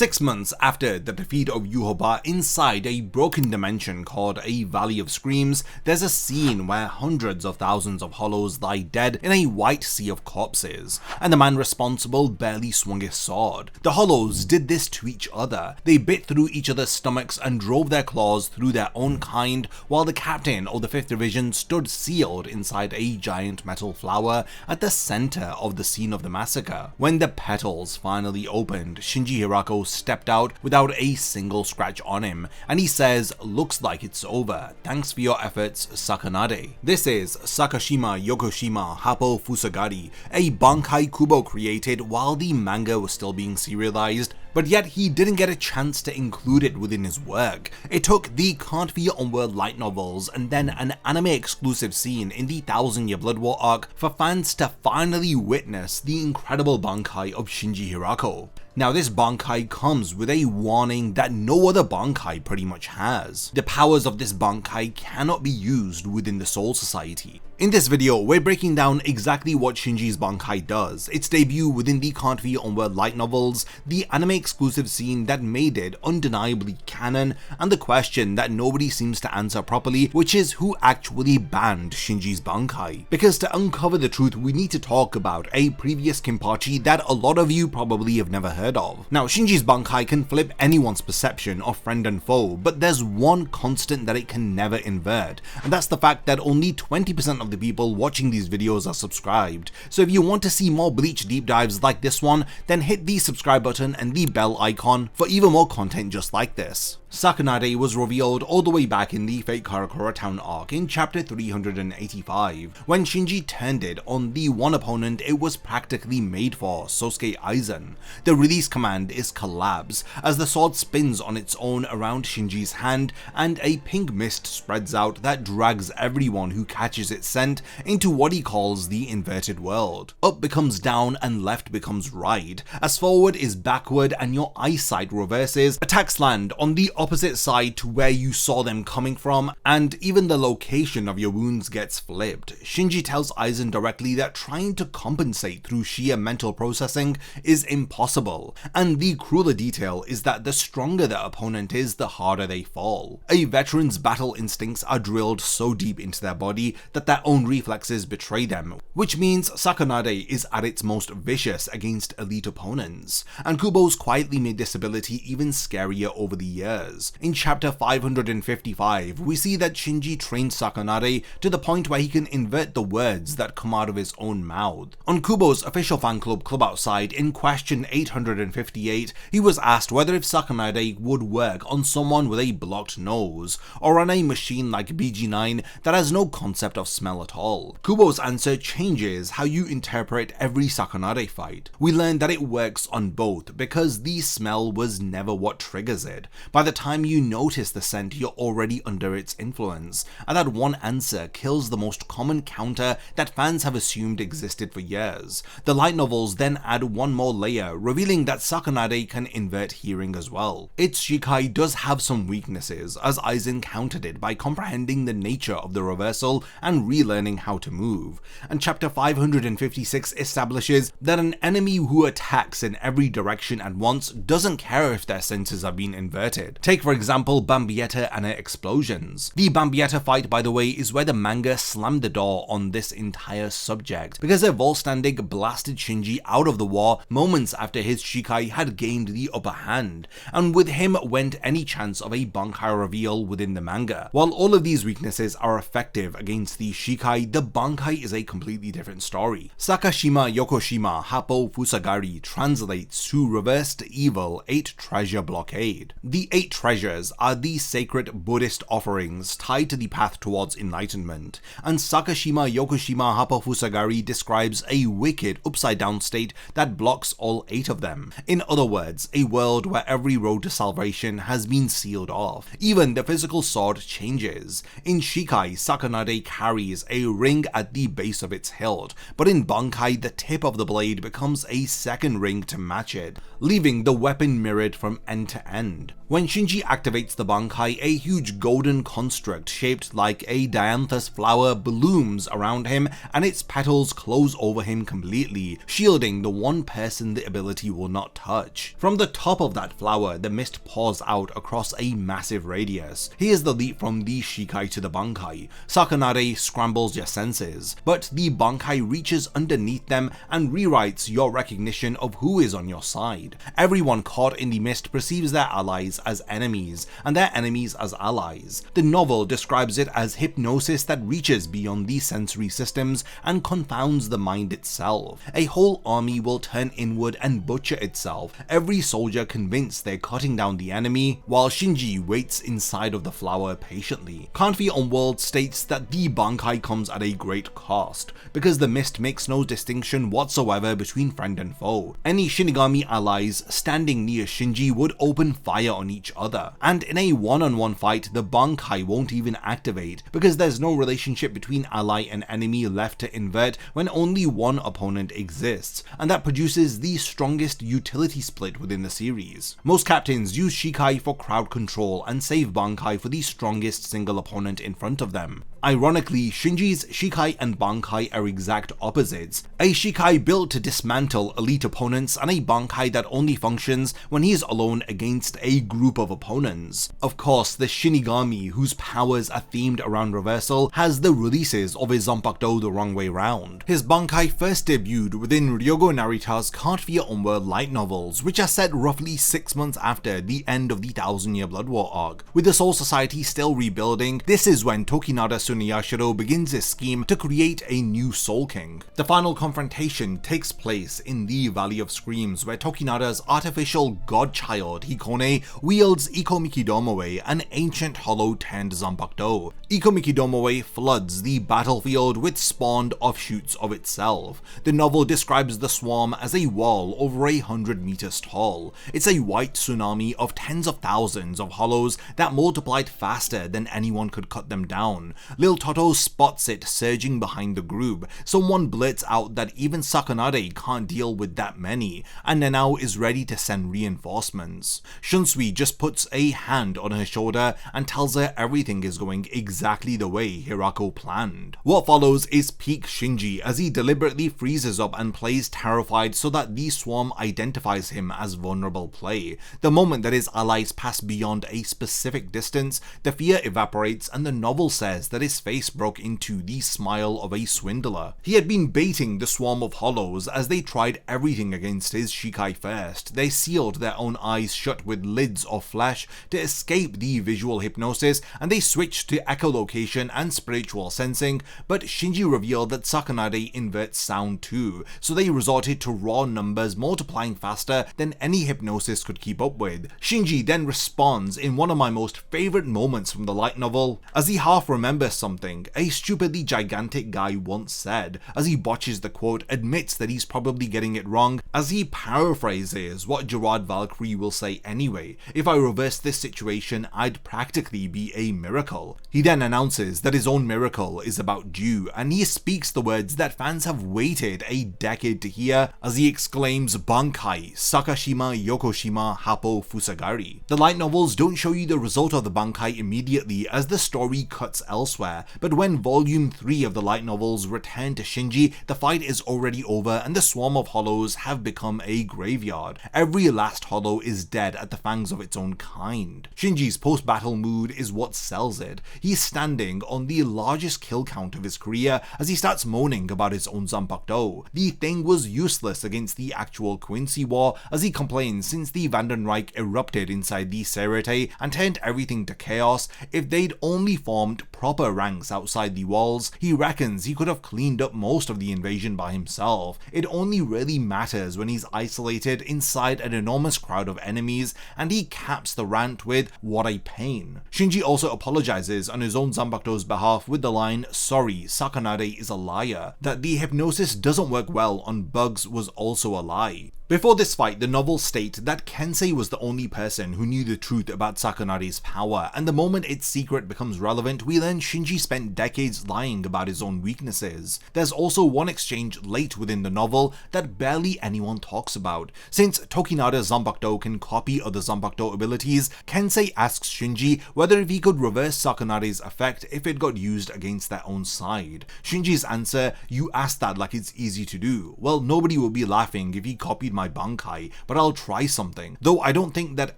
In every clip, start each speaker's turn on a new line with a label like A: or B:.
A: 6 months after the defeat of Yuhoba inside a broken dimension called a Valley of Screams, there's a scene where hundreds of thousands of hollows lie dead in a white sea of corpses, and the man responsible barely swung his sword. The hollows did this to each other. They bit through each other's stomachs and drove their claws through their own kind, while the captain of the 5th Division stood sealed inside a giant metal flower at the center of the scene of the massacre. When the petals finally opened, Shinji Hirako stepped out without a single scratch on him, and he says, "Looks like it's over. Thanks for your efforts, Sakanade." This is Sakashima Yokoshima Happofusagari, a Bankai Kubo created while the manga was still being serialized, but yet he didn't get a chance to include it within his work. It took the Can't Fear Onward light novels and then an anime exclusive scene in the 1000 Year Blood War arc for fans to finally witness the incredible Bankai of Shinji Hirako. Now, this Bankai comes with a warning that no other Bankai pretty much has. The powers of this Bankai cannot be used within the Soul Society. In this video, we're breaking down exactly what Shinji's Bankai does, its debut within the Can't Fear Onward light novels, the anime exclusive scene that made it undeniably canon, and the question that nobody seems to answer properly, which is who actually banned Shinji's Bankai. Because to uncover the truth, we need to talk about a previous Kinpachi that a lot of you probably have never heard of. Now, Shinji's Bankai can flip anyone's perception of friend and foe, but there's one constant that it can never invert, and that's the fact that only 20% of the people watching these videos are subscribed. So if you want to see more Bleach deep dives like this one, then hit the subscribe button and the bell icon for even more content just like this. Sakanade was revealed all the way back in the Fate Karakura Town arc in chapter 385, when Shinji turned it on the one opponent it was practically made for, Sosuke Aizen. The release command is Collapse, as the sword spins on its own around Shinji's hand and a pink mist spreads out that drags everyone who catches its scent into what he calls the inverted world. Up becomes down and left becomes right, as forward is backward and your eyesight reverses. Attacks land on the opposite side to where you saw them coming from, and even the location of your wounds gets flipped. Shinji tells Aizen directly that trying to compensate through sheer mental processing is impossible, and the crueler detail is that the stronger the opponent is, the harder they fall. A veteran's battle instincts are drilled so deep into their body that their own reflexes betray them, which means Sakanade is at its most vicious against elite opponents, and Kubo's quietly made this ability even scarier over the years. In chapter 555, we see that Shinji trained Sakanade to the point where he can invert the words that come out of his own mouth. On Kubo's official fan club Club Outside, in question 858, he was asked whether if Sakanade would work on someone with a blocked nose, or on a machine like BG9 that has no concept of smell at all. Kubo's answer changes how you interpret every Sakanade fight. We learn that it works on both, because the smell was never what triggers it. By the time you notice the scent, you're already under its influence, and that one answer kills the most common counter that fans have assumed existed for years. The light novels then add one more layer, revealing that Sakanade can invert hearing as well. Its Shikai does have some weaknesses, as Aizen countered it by comprehending the nature of the reversal and relearning how to move, and chapter 556 establishes that an enemy who attacks in every direction at once doesn't care if their senses are being inverted. Take for example Bambietta and her explosions. The Bambietta fight, by the way, is where the manga slammed the door on this entire subject, because their Volstandig blasted Shinji out of the war moments after his Shikai had gained the upper hand, and with him went any chance of a Bankai reveal within the manga. While all of these weaknesses are effective against the Shikai, the Bankai is a completely different story. Sakashima Yokoshima Happofusagari translates to reversed evil 8 treasure blockade. The 8 treasures are the sacred Buddhist offerings tied to the path towards enlightenment, and Sakashima Yokoshima Happofusagari describes a wicked upside down state that blocks all 8 of them. In other words, a world where every road to salvation has been sealed off. Even the physical sword changes. In Shikai, Sakanade carries a ring at the base of its hilt, but in Bankai the tip of the blade becomes a second ring to match it, leaving the weapon mirrored from end to end. When Shinji Shinji activates the Bankai, a huge golden construct shaped like a dianthus flower blooms around him, and its petals close over him completely, shielding the one person the ability will not touch. From the top of that flower, the mist pours out across a massive radius. Here's the leap from the Shikai to the Bankai. Sakanade scrambles your senses, but the Bankai reaches underneath them and rewrites your recognition of who is on your side. Everyone caught in the mist perceives their allies as enemies, and their enemies as allies. The novel describes it as hypnosis that reaches beyond the sensory systems and confounds the mind itself. A whole army will turn inward and butcher itself, every soldier convinced they're cutting down the enemy, while Shinji waits inside of the flower patiently. Kanfi on World states that the Bankai comes at a great cost, because the mist makes no distinction whatsoever between friend and foe. Any Shinigami allies standing near Shinji would open fire on each other, and in a one-on-one fight the Bankai won't even activate, because there's no relationship between ally and enemy left to invert when only one opponent exists, and that produces the strongest utility split within the series. Most captains use Shikai for crowd control and save Bankai for the strongest single opponent in front of them. Ironically, Shinji's Shikai and Bankai are exact opposites, a Shikai built to dismantle elite opponents and a Bankai that only functions when he is alone against a group of opponents. Of course, the Shinigami, whose powers are themed around reversal, has the releases of his Zanpakuto the wrong way round. His Bankai first debuted within Ryogo Narita's Can't Fear Onward light novels, which are set roughly 6 months after the end of the 1000-year Blood War arc. With the Soul Society still rebuilding, this is when Tokinada Suneyashiro begins his scheme to create a new Soul King. The final confrontation takes place in the Valley of Screams, where Tokinada's artificial godchild Hikone wields Ikomikidomoe, an ancient hollow turned Zanpakuto. Ikomikidomoe floods the battlefield with spawned offshoots of itself. The novel describes the swarm as a wall over 100 meters tall. It's a white tsunami of tens of thousands of hollows that multiplied faster than anyone could cut them down. Lil Toto spots it surging behind the group. Someone blurts out that even Sakanade can't deal with that many, and Nanao is ready to send reinforcements. Shunsui just puts a hand on her shoulder and tells her everything is going exactly the way Hirako planned. What follows is peak Shinji as he deliberately freezes up and plays terrified so that the swarm identifies him as vulnerable prey. The moment that his allies pass beyond a specific distance, the fear evaporates and the novel says that his face broke into the smile of a swindler. He had been baiting the swarm of hollows as they tried everything against his Shikai first. They sealed their own eyes shut with lids of flesh to escape the visual hypnosis, and they switched to echolocation and spiritual sensing, but Shinji revealed that Sakanade inverts sound too, so they resorted to raw numbers multiplying faster than any hypnosis could keep up with. Shinji then responds in one of my most favorite moments from the light novel, as he half remembers something a stupidly gigantic guy once said, as he botches the quote, admits that he's probably getting it wrong, as he paraphrases what Gerard Valkyrie will say anyway: if I reverse this situation, I'd practically be a miracle. He then announces that his own miracle is about due, and he speaks the words that fans have waited a decade to hear, as he exclaims Bankai, Sakashima Yokoshima Happofusagari. The light novels don't show you the result of the Bankai immediately, as the story cuts elsewhere, but when volume 3 of the light novels return to Shinji, the fight is already over and the swarm of hollows have become a graveyard. Every last hollow is dead at the fangs of its own kind. Shinji's post-battle mood is what sells it. He's standing on the largest kill count of his career as he starts moaning about his own Zanpakuto. The thing was useless against the actual Quincy War, as he complains since the Vandenreich erupted inside the Serete and turned everything to chaos. If they'd only formed proper ranks outside the walls, he reckons he could have cleaned up most of the invasion by himself. It only really matters when he's isolated inside an enormous crowd of enemies, and he caps the rant with, "What a pain." Shinji also apologizes on his own Zanpakuto's behalf with the line, "Sorry, Sakanade is a liar." That the hypnosis doesn't work well on bugs was also a lie. Before this fight, the novels state that Kensei was the only person who knew the truth about Sakanade's power, and the moment its secret becomes relevant, we learn Shinji spent decades lying about his own weaknesses. There's also one exchange late within the novel that barely anyone talks about. Since Tokinada's Zanpakuto can copy other Zanpakuto abilities, Kensei asks Shinji whether if he could reverse Sakanade's effect if it got used against their own side. Shinji's answer, "You asked that like it's easy to do. Well, nobody will be laughing if he copied my Bankai, but I'll try something. Though I don't think that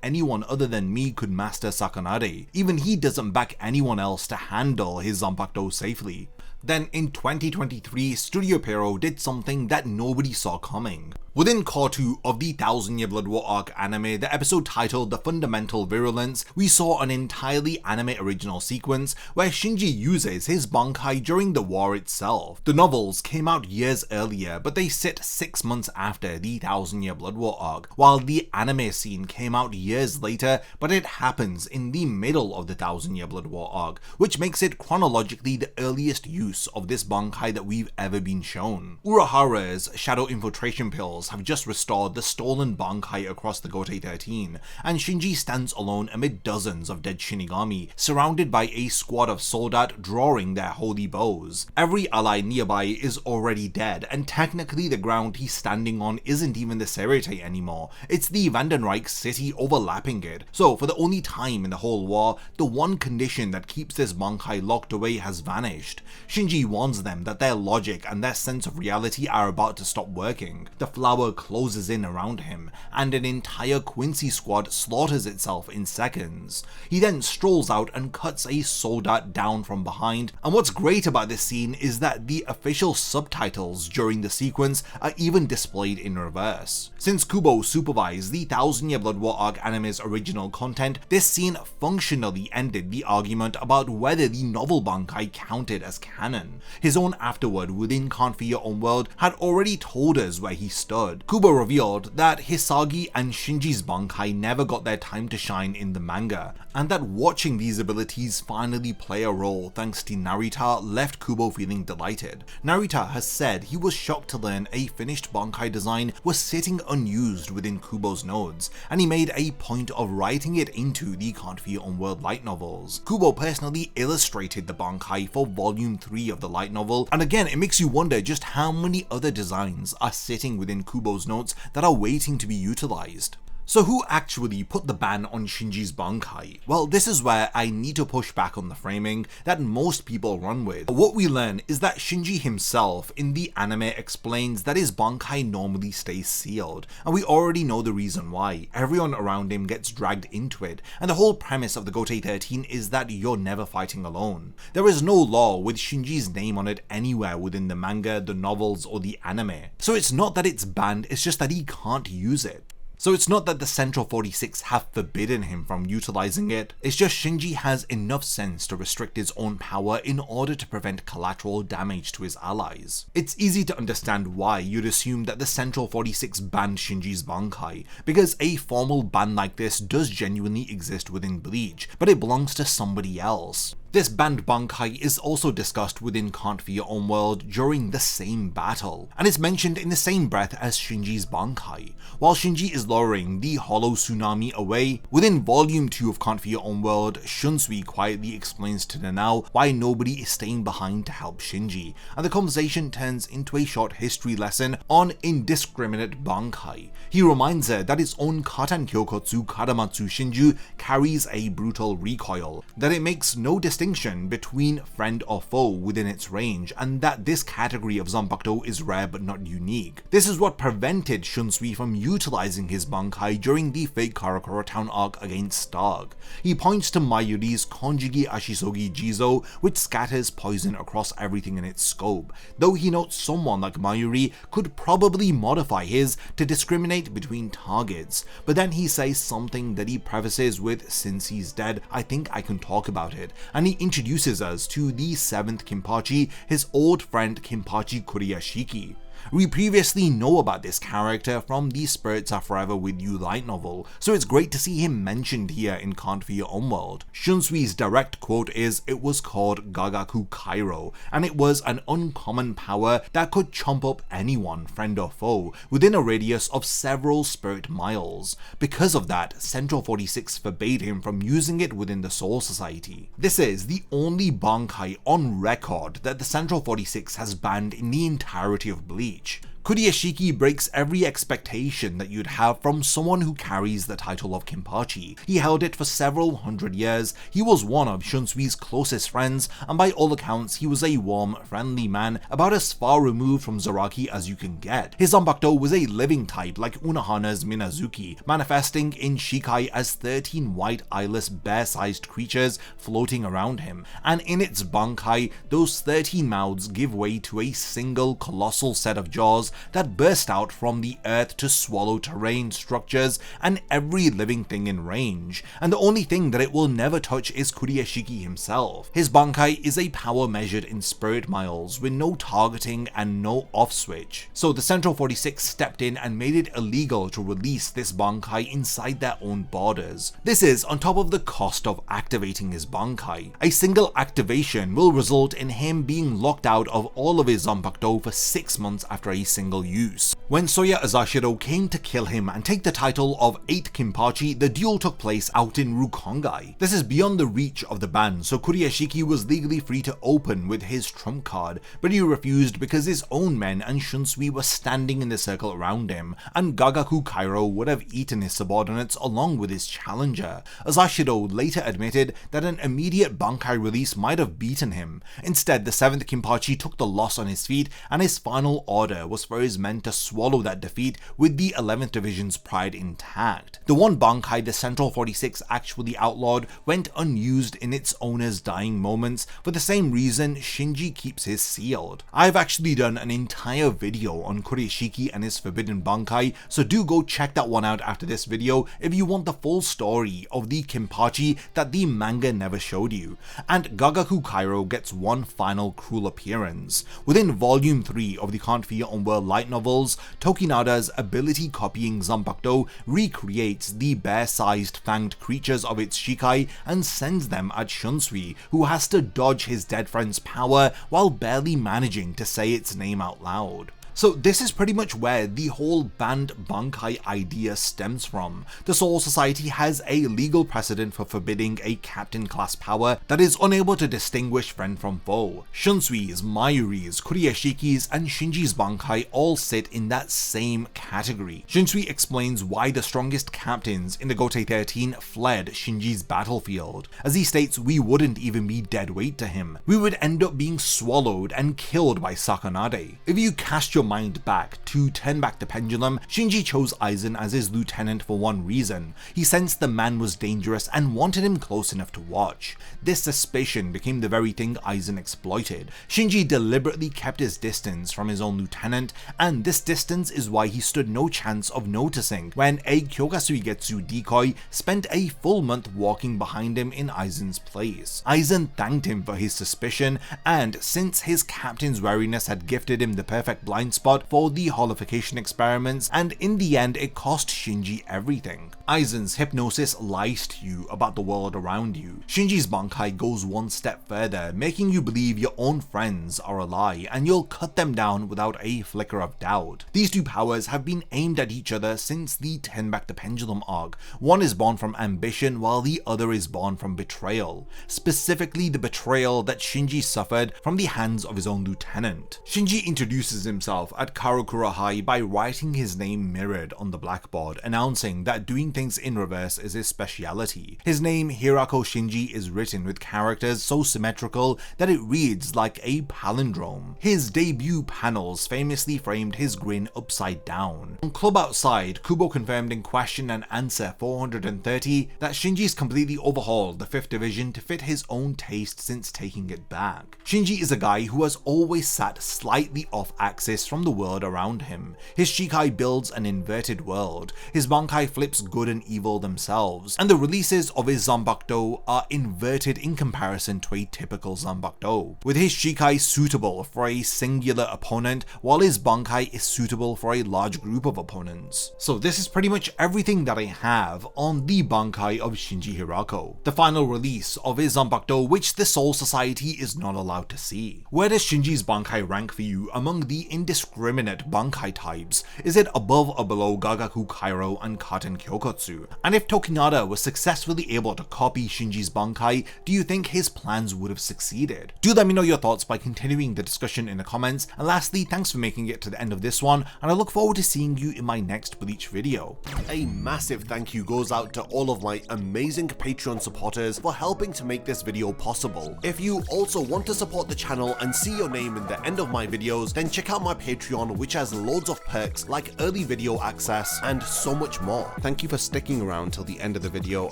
A: anyone other than me could master Sakanade. Even he doesn't back anyone else to handle his Zanpakuto safely." Then in 2023, Studio Pierrot did something that nobody saw coming. Within Core 2 of the 1000-Year Blood War arc anime, the episode titled The Fundamental Virulence, we saw an entirely anime original sequence where Shinji uses his Bankai during the war itself. The novels came out years earlier, but they sit 6 months after the 1000-Year Blood War arc, while the anime scene came out years later, but it happens in the middle of the 1000-Year Blood War arc, which makes it chronologically the earliest use of this Bankai that we've ever been shown. Urahara's Shadow Infiltration Pills have just restored the stolen Bankai across the Gotei 13, and Shinji stands alone amid dozens of dead Shinigami, surrounded by a squad of soldat drawing their holy bows. Every ally nearby is already dead, and technically the ground he's standing on isn't even the Serete anymore, it's the Vandenreich city overlapping it. So for the only time in the whole war, the one condition that keeps this Bankai locked away has vanished. Shinji warns them that their logic and their sense of reality are about to stop working. The flower closes in around him, and an entire Quincy squad slaughters itself in seconds. He then strolls out and cuts a soldat down from behind, and what's great about this scene is that the official subtitles during the sequence are even displayed in reverse. Since Kubo supervised the 1000-Year Blood War arc anime's original content, this scene functionally ended the argument about whether the novel Bankai counted as canon. His own afterword within Can't Fear Your Own World had already told us where he stood. Kubo revealed that Hisagi and Shinji's Bankai never got their time to shine in the manga, and that watching these abilities finally play a role thanks to Narita left Kubo feeling delighted. Narita has said he was shocked to learn a finished Bankai design was sitting unused within Kubo's nodes, and he made a point of writing it into the Can't Fear Your Own World light novels. Kubo personally illustrated the Bankai for volume 3 of the light novel, and again it makes you wonder just how many other designs are sitting within Kubo's notes that are waiting to be utilized. So who actually put the ban on Shinji's Bankai? Well, this is where I need to push back on the framing that most people run with. What we learn is that Shinji himself in the anime explains that his Bankai normally stays sealed, and we already know the reason why. Everyone around him gets dragged into it, and the whole premise of the Gotei 13 is that you're never fighting alone. There is no law with Shinji's name on it anywhere within the manga, the novels, or the anime. So it's not that it's banned, it's just that he can't use it. So it's not that the Central 46 have forbidden him from utilizing it, it's just Shinji has enough sense to restrict his own power in order to prevent collateral damage to his allies. It's easy to understand why you'd assume that the Central 46 banned Shinji's Bankai, because a formal ban like this does genuinely exist within Bleach, but it belongs to somebody else. This banned Bankai is also discussed within Can't Fear Your Own World during the same battle, and it's mentioned in the same breath as Shinji's Bankai. While Shinji is lowering the Hollow Tsunami away, within Volume 2 of Can't Fear Your Own World, Shunsui quietly explains to Nanao why nobody is staying behind to help Shinji, and the conversation turns into a short history lesson on indiscriminate Bankai. He reminds her that its own Katan Kyokotsu Karamatsu Shinju carries a brutal recoil, that it makes no distinction between friend or foe within its range, and that this category of Zanpakuto is rare but not unique. This is what prevented Shunsui from utilizing his Bankai during the fake Karakura Town arc against Stark. He points to Mayuri's Konjigi Ashisogi Jizo, which scatters poison across everything in its scope, though he notes someone like Mayuri could probably modify his to discriminate between targets, but then he says something that he prefaces with, "Since he's dead, I think I can talk about it," and he introduces us to the 7th Kinpachi, his old friend Kinpachi Kuriyashiki. We previously know about this character from the Spirits Are Forever With You light novel, so it's great to see him mentioned here in Can't Fear Unworld. Shunsui's direct quote is, "It was called Gagaku Kairo, and it was an uncommon power that could chomp up anyone, friend or foe, within a radius of several spirit miles. Because of that, Central 46 forbade him from using it within the Soul Society." This is the only Bankai on record that the Central 46 has banned in the entirety of Bleach. Kurashiki breaks every expectation that you'd have from someone who carries the title of Kinpachi. He held it for several hundred years, he was one of Shunsui's closest friends, and by all accounts he was a warm, friendly man, about as far removed from Zaraki as you can get. His Zanpakuto was a living type like Unohana's Minazuki, manifesting in Shikai as 13 white eyeless bear-sized creatures floating around him, and in its Bankai, those 13 mouths give way to a single colossal set of jaws that burst out from the earth to swallow terrain, structures, and every living thing in range, and the only thing that it will never touch is Kurashiki himself. His Bankai is a power measured in spirit miles, with no targeting and no off switch, so the Central 46 stepped in and made it illegal to release this Bankai inside their own borders. This is on top of the cost of activating his Bankai. A single activation will result in him being locked out of all of his Zanpakuto for 6 months after a single use. When Soya Azashiro came to kill him and take the title of 8 Kinpachi, the duel took place out in Rukongai. This is beyond the reach of the ban, so Kurashiki was legally free to open with his trump card, but he refused because his own men and Shunsui were standing in the circle around him, and Gagaku Kairo would have eaten his subordinates along with his challenger. Azashiro later admitted that an immediate Bankai release might have beaten him. Instead, the 7th Kinpachi took the loss on his feet, and his final order was for his men to swallow that defeat with the 11th Division's pride intact. The one Bankai the Central 46 actually outlawed went unused in its owner's dying moments for the same reason Shinji keeps his sealed. I've actually done an entire video on Kurashiki and his forbidden Bankai, so do go check that one out after this video if you want the full story of the Kinpachi that the manga never showed you. And Gagaku Kairo gets one final cruel appearance. Within volume 3 of the Can't Fear Unworld light novels, Tokinada's ability copying Zanpakuto recreates the bear-sized fanged creatures of its Shikai and sends them at Shunsui, who has to dodge his dead friend's power while barely managing to say its name out loud. So this is pretty much where the whole banned Bankai idea stems from. The Soul Society has a legal precedent for forbidding a captain class power that is unable to distinguish friend from foe. Shunsui's, Mayuri's, Kurashiki's, and Shinji's Bankai all sit in that same category. Shunsui explains why the strongest captains in the Gotei 13 fled Shinji's battlefield. As he states, we wouldn't even be dead weight to him. We would end up being swallowed and killed by Sakanade. If you cast your mind back to turn back the pendulum, Shinji chose Aizen as his lieutenant for one reason. He sensed the man was dangerous and wanted him close enough to watch. This suspicion became the very thing Aizen exploited. Shinji deliberately kept his distance from his own lieutenant, and this distance is why he stood no chance of noticing when a Kyokasuigetsu decoy spent a full month walking behind him in Aizen's place. Aizen thanked him for his suspicion, and since his captain's wariness had gifted him the perfect blind spot for the holification experiments, and in the end it cost Shinji everything. Aizen's hypnosis lies to you about the world around you. Shinji's Bankai goes one step further, making you believe your own friends are a lie and you'll cut them down without a flicker of doubt. These two powers have been aimed at each other since the Turn Back the Pendulum arc. One is born from ambition while the other is born from betrayal. Specifically the betrayal that Shinji suffered from the hands of his own lieutenant. Shinji introduces himself at Karakura High by writing his name mirrored on the blackboard, announcing that doing things in reverse is his speciality. His name, Hirako Shinji, is written with characters so symmetrical that it reads like a palindrome. His debut panels famously framed his grin upside down. On Club Outside, Kubo confirmed in question and answer 430 that Shinji's completely overhauled the 5th Division to fit his own taste since taking it back. Shinji is a guy who has always sat slightly off axis from the world around him. His Shikai builds an inverted world, his Bankai flips good and evil themselves, and the releases of his Zanbakudo are inverted in comparison to a typical Zanbakudo, with his Shikai suitable for a singular opponent while his Bankai is suitable for a large group of opponents. So this is pretty much everything that I have on the Bankai of Shinji Hirako, the final release of his Zanbakudo which the Soul Society is not allowed to see. Where does Shinji's Bankai rank for you among the indiscriminate Bankai types? Is it above or below Gagaku Kairo and Katen Kyokotsu? And if Tokinada was successfully able to copy Shinji's Bankai, do you think his plans would have succeeded? Do let me know your thoughts by continuing the discussion in the comments, and lastly, thanks for making it to the end of this one, and I look forward to seeing you in my next Bleach video.
B: A massive thank you goes out to all of my amazing Patreon supporters for helping to make this video possible. If you also want to support the channel and see your name in the end of my videos, then check out my Patreon, which has loads of perks like early video access and so much more. Thank you for sticking around till the end of the video,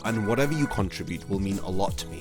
B: and whatever you contribute will mean a lot to me.